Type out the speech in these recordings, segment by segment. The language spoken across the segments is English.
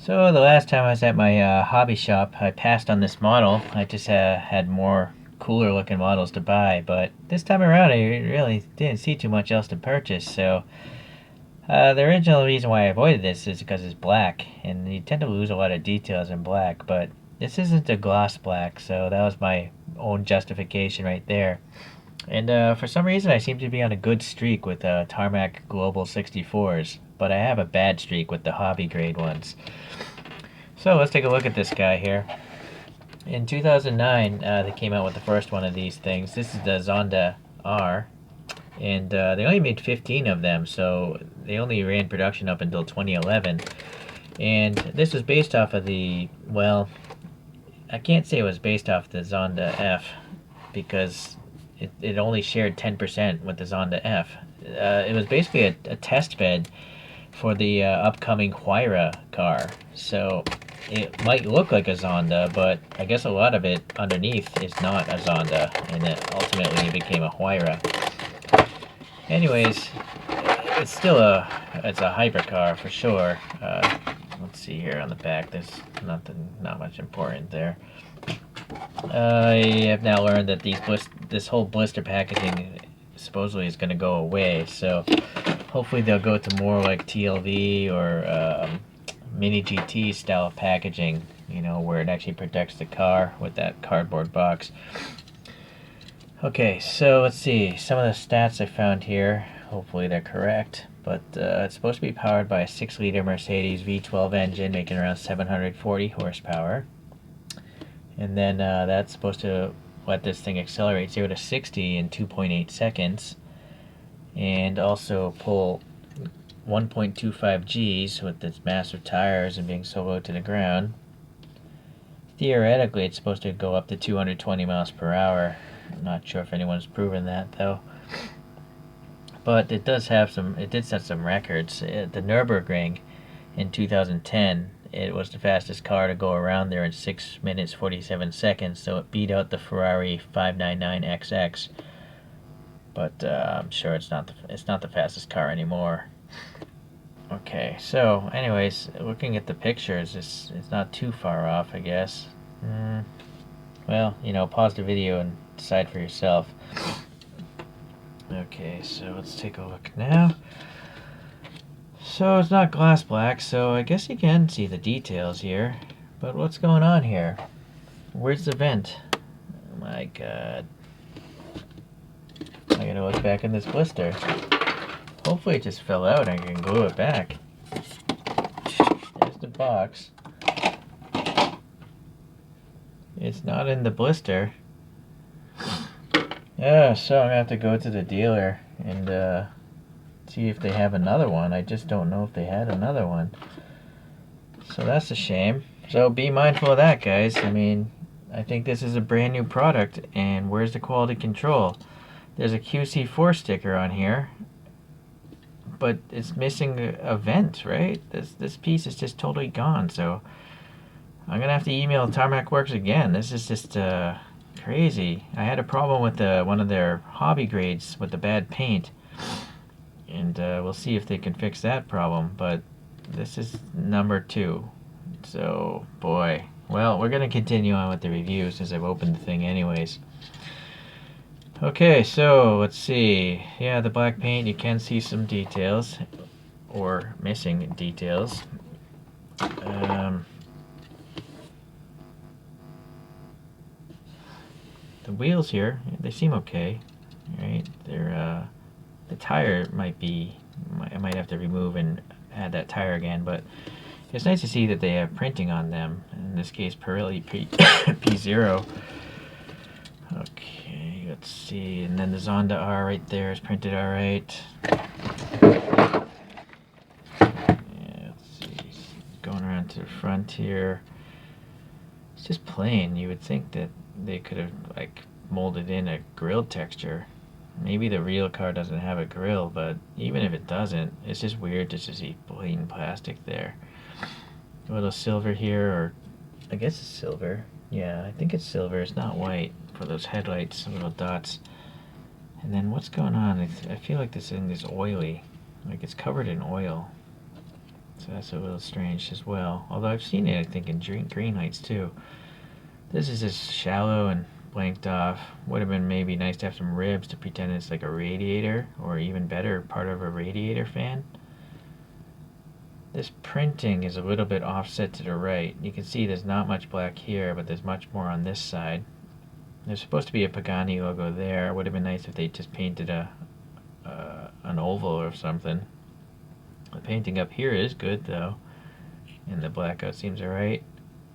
So the last time I was at my hobby shop, I passed on this model. I just had more cooler looking models to buy, but this time around I really didn't see too much else to purchase. So the original reason why I avoided this is because it's black, and you tend to lose a lot of details in black. But this isn't a gloss black, so that was my own justification right there. And for some reason, I seem to be on a good streak with Tarmac Global64s, but I have a bad streak with the hobby grade ones. So let's take a look at this guy here. In 2009, they came out with the first one of these things. This is the Zonda R, and they only made 15 of them, so they only ran production up until 2011. And this was based off of the, well, I can't say it was based off the Zonda F, because it only shared 10% with the Zonda F. It was basically a test bed for the upcoming Huayra car. So it might look like a Zonda, but I guess a lot of it underneath is not a Zonda, and it ultimately became a Huayra. Anyways, it's still it's a hypercar for sure. Let's see here on the back. There's not much important there. I have now learned that this whole blister packaging supposedly is going to go away. So hopefully they'll go to more like TLV or Mini GT style of packaging. You know, where it actually protects the car with that cardboard box. Okay, so let's see some of the stats I found here. Hopefully they're correct. But it's supposed to be powered by a 6-liter Mercedes V12 engine, making around 740 horsepower. And then that's supposed to let this thing accelerate 0 to 60 in 2.8 seconds. And also pull 1.25 Gs with its massive tires and being so low to the ground. Theoretically, it's supposed to go up to 220 miles per hour. I'm not sure if anyone's proven that, though. But it did set some records. At the Nürburgring in 2010, it was the fastest car to go around there in 6 minutes 47 seconds, so it beat out the Ferrari 599XX. But I'm sure it's not the fastest car anymore. Okay, so anyways, looking at the pictures, it's not too far off, I guess. Well, you know, pause the video and decide for yourself. Okay, so let's take a look now. So it's not gloss black, so I guess you can see the details here. But what's going on here? Where's the vent? Oh my god. I gotta look back in this blister. Hopefully it just fell out and I can glue it back. There's the box. It's not in the blister. Yeah, so I'm gonna have to go to the dealer and see if they have another one. I just don't know if they had another one. So that's a shame. So be mindful of that, guys. I mean, I think this is a brand new product, and where's the quality control? There's a QC4 sticker on here, but it's missing a vent, right? This piece is just totally gone, so I'm gonna have to email Tarmac Works again. This is just crazy. I had a problem with one of their hobby grades with the bad paint, and we'll see if they can fix that problem, but this is number 2. So, boy. Well, we're going to continue on with the review since I've opened the thing anyways. Okay, so let's see. Yeah, the black paint, you can see some details, or missing details. The wheels here, they seem okay, right? They're the tire I might have to remove and add that tire again, but it's nice to see that they have printing on them. In this case, Pirelli P0. Okay, let's see. And then the Zonda R right there is printed all right. Yeah, let's see. Going around to the front here. It's just plain. You would think that they could have like molded in a grille texture. Maybe the real car doesn't have a grill, but even if it doesn't, it's just weird just to see plain plastic there. A little silver here, or I guess it's silver. Yeah, I think it's silver. It's not white for those headlights, little dots. And then what's going on? I feel like this thing is oily. Like it's covered in oil. So that's a little strange as well. Although I've seen it, I think, in green lights too. This is just shallow and blanked off. Would have been maybe nice to have some ribs to pretend it's like a radiator, or even better, part of a radiator fan. This printing is a little bit offset to the right. You can see there's not much black here, but there's much more on this side. There's supposed to be a Pagani logo there. It would have been nice if they just painted an oval or something. The painting up here is good though, and the blackout seems alright.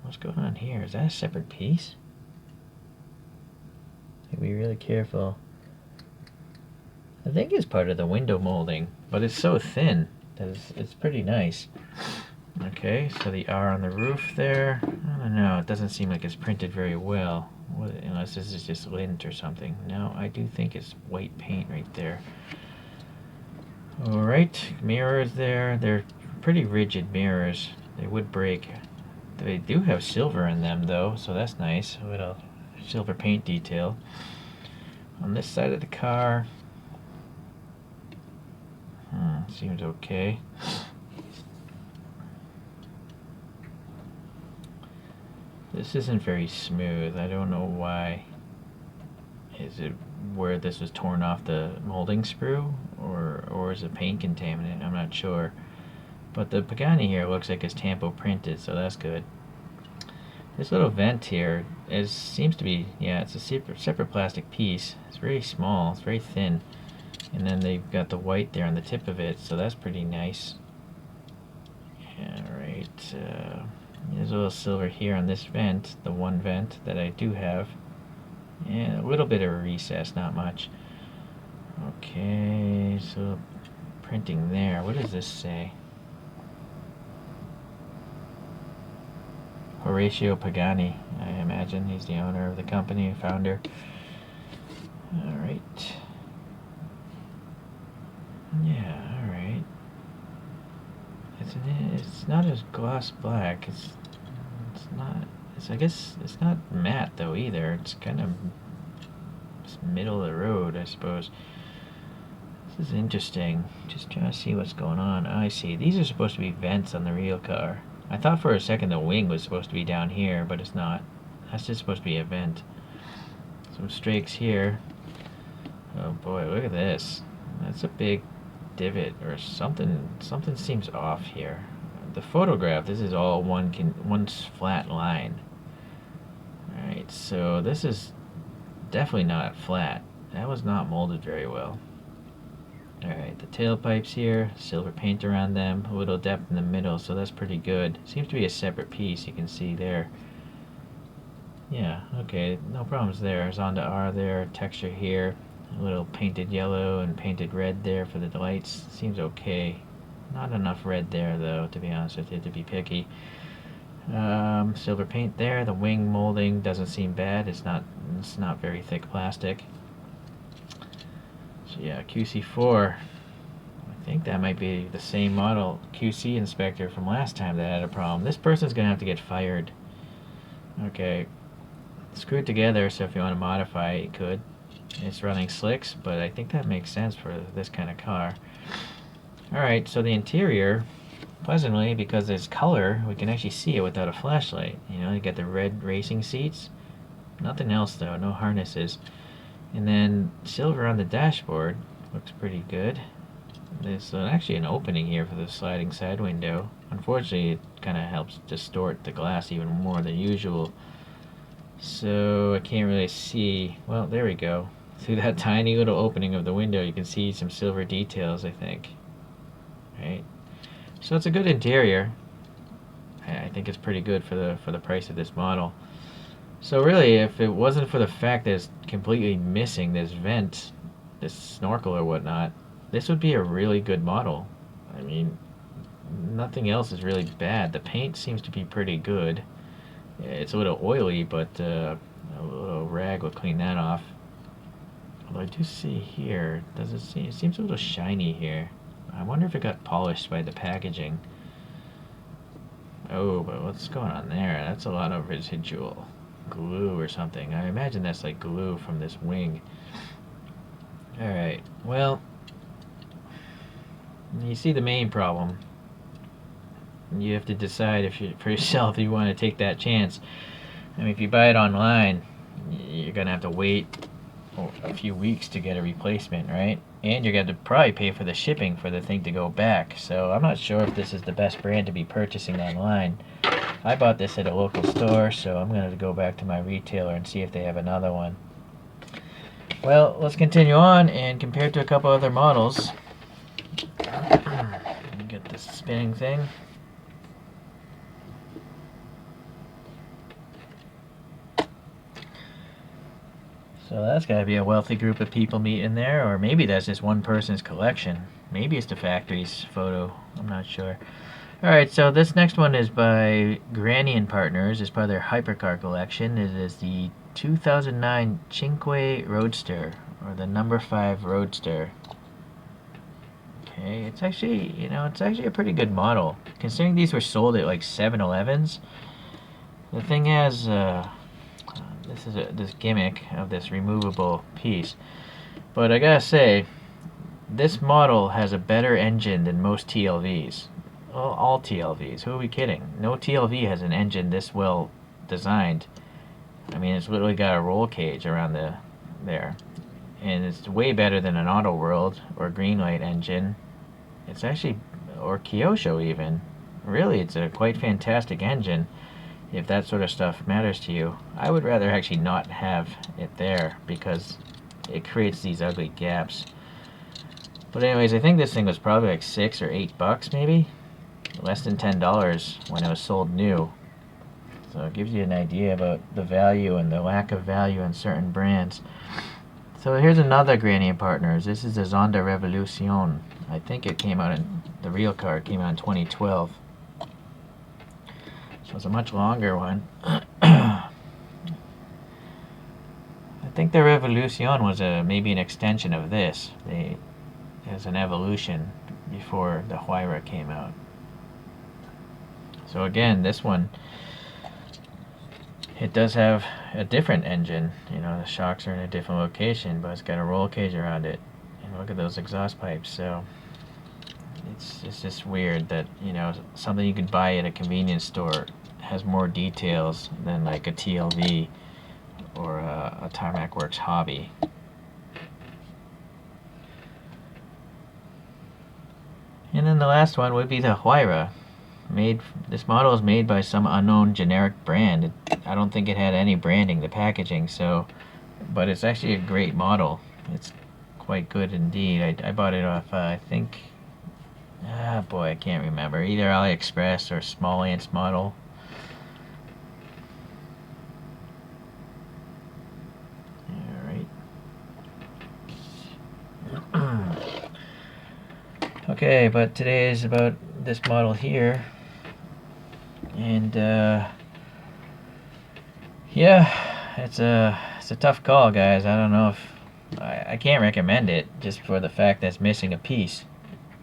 What's going on here? Is that a separate piece? Have to be really careful. I think it's part of the window molding, but it's so thin that it's pretty nice. Okay, so the R on the roof there. I don't know, it doesn't seem like it's printed very well. Unless this is just lint or something. No, I do think it's white paint right there. Alright, mirrors there. They're pretty rigid mirrors. They would break. They do have silver in them though, so that's nice. A little silver paint detail. On this side of the car, seems okay. This isn't very smooth. I don't know why. Is it where this was torn off the molding sprue, or is it paint contaminant? I'm not sure. But the Pagani here looks like it's tampo printed, so that's good. This little vent here seems to be, yeah, it's a separate plastic piece. It's very small, it's very thin. And then they've got the white there on the tip of it, so that's pretty nice. Alright, there's a little silver here on this vent, the one vent that I do have. And a little bit of a recess, not much. Okay, so printing there. What does this say? Horatio Pagani, I imagine. He's the owner of the company, founder. Alright. Yeah, alright. It's not as gloss black. It's not. I guess it's not matte though either. It's kind of middle of the road, I suppose. This is interesting. Just trying to see what's going on. I see. These are supposed to be vents on the real car. I thought for a second the wing was supposed to be down here, but it's not. That's just supposed to be a vent. Some strakes here. Oh boy, look at this. That's a big divot or something. Something seems off here. The photograph, this is all one flat line. Alright, so this is definitely not flat. That was not molded very well. Alright, the tailpipes here, silver paint around them, a little depth in the middle, so that's pretty good. Seems to be a separate piece, you can see there. Yeah, okay, no problems there. Zonda R there, texture here, a little painted yellow and painted red there for the lights. Seems okay. Not enough red there though, to be honest with you, to be picky. Silver paint there. The wing molding doesn't seem bad. It's not very thick plastic. So yeah, QC4. I think that might be the same model QC inspector from last time that had a problem. This person's gonna have to get fired. Okay, screwed together, so if you want to modify it, you could. It's running slicks, but I think that makes sense for this kind of car. Alright, so the interior, pleasantly, because there's color, we can actually see it without a flashlight. You know, you get the red racing seats. Nothing else though, no harnesses. And then silver on the dashboard, looks pretty good. There's actually an opening here for the sliding side window. Unfortunately, it kind of helps distort the glass even more than usual. So I can't really see. Well, there we go. Through that tiny little opening of the window, you can see some silver details, I think. Right? So it's a good interior. I think it's pretty good for the price of this model. So really, if it wasn't for the fact that it's completely missing this vent, this snorkel or whatnot, this would be a really good model. I mean, nothing else is really bad. The paint seems to be pretty good. It's a little oily, but a little rag will clean that off. Although I do see here, it seems a little shiny here. I wonder if it got polished by the packaging. Oh, but what's going on there? That's a lot of residual glue or something. I imagine that's like glue from this wing. Alright, well, you see the main problem. you have to decide for yourself if you want to take that chance. I mean, if you buy it online, you're gonna have to wait a few weeks to get a replacement, right? And you're going to probably pay for the shipping for the thing to go back. So I'm not sure if this is the best brand to be purchasing online. I bought this at a local store, so I'm going to go back to my retailer and see if they have another one. Well, let's continue on and compare it to a couple other models. Let me get this spinning thing. So that's got to be a wealthy group of people meeting there, or maybe that's just one person's collection. Maybe it's the factory's photo. I'm not sure. Alright, so this next one is by Granny and Partners. It's part of their hypercar collection. It is the 2009 Cinque Roadster, or the number 5 Roadster. Okay, it's actually, it's actually a pretty good model. Considering these were sold at like 7-Elevens, the thing has, this gimmick of this removable piece. But I gotta say, this model has a better engine than most TLVs. Well, all TLVs. Who are we kidding? No TLV has an engine this well designed. I mean, it's literally got a roll cage around there. And it's way better than an Auto World or Greenlight engine. It's actually, or Kyosho even. Really, it's a quite fantastic engine. If that sort of stuff matters to you. I would rather actually not have it there because it creates these ugly gaps. But anyways, I think this thing was probably like $6 or $8 maybe. Less than $10 when it was sold new. So it gives you an idea about the value and the lack of value in certain brands. So here's another Granny and Partners. This is the Zonda Revolution. I think it came out the real car came out in 2012. So it's a much longer one. I think the Revolution was maybe an extension of this. It was an evolution before the Huayra came out. So again, this one, it does have a different engine. The shocks are in a different location, but it's got a roll cage around it. And look at those exhaust pipes. So it's just weird that something you could buy at a convenience store has more details than like a TLV or a Tarmac Works hobby. And then the last one would be the Huayra. This model is made by some unknown generic brand. I don't think it had any branding, the packaging, but it's actually a great model. It's quite good indeed. I bought it off, I think, I can't remember. Either AliExpress or Small Ants model. Okay, but today is about this model here. And yeah, it's a tough call, guys. I don't know if I can't recommend it just for the fact that it's missing a piece.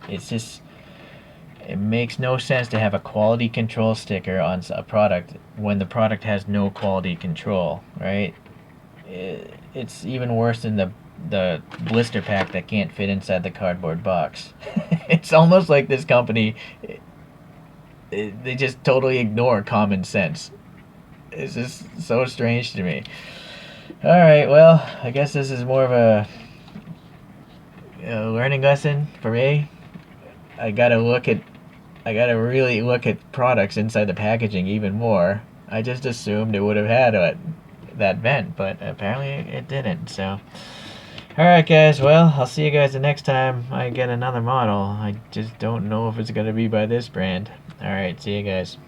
It makes no sense to have a quality control sticker on a product when the product has no quality control, right? It's even worse than the blister pack that can't fit inside the cardboard box. It's almost like this company, they just totally ignore common sense. It's just so strange to me. Alright, well, I guess this is more of a learning lesson for me. I gotta really look at products inside the packaging even more. I just assumed it would have had that vent, but apparently it didn't, so. Alright guys, well, I'll see you guys the next time I get another model. I just don't know if it's going to be by this brand. Alright, see you guys.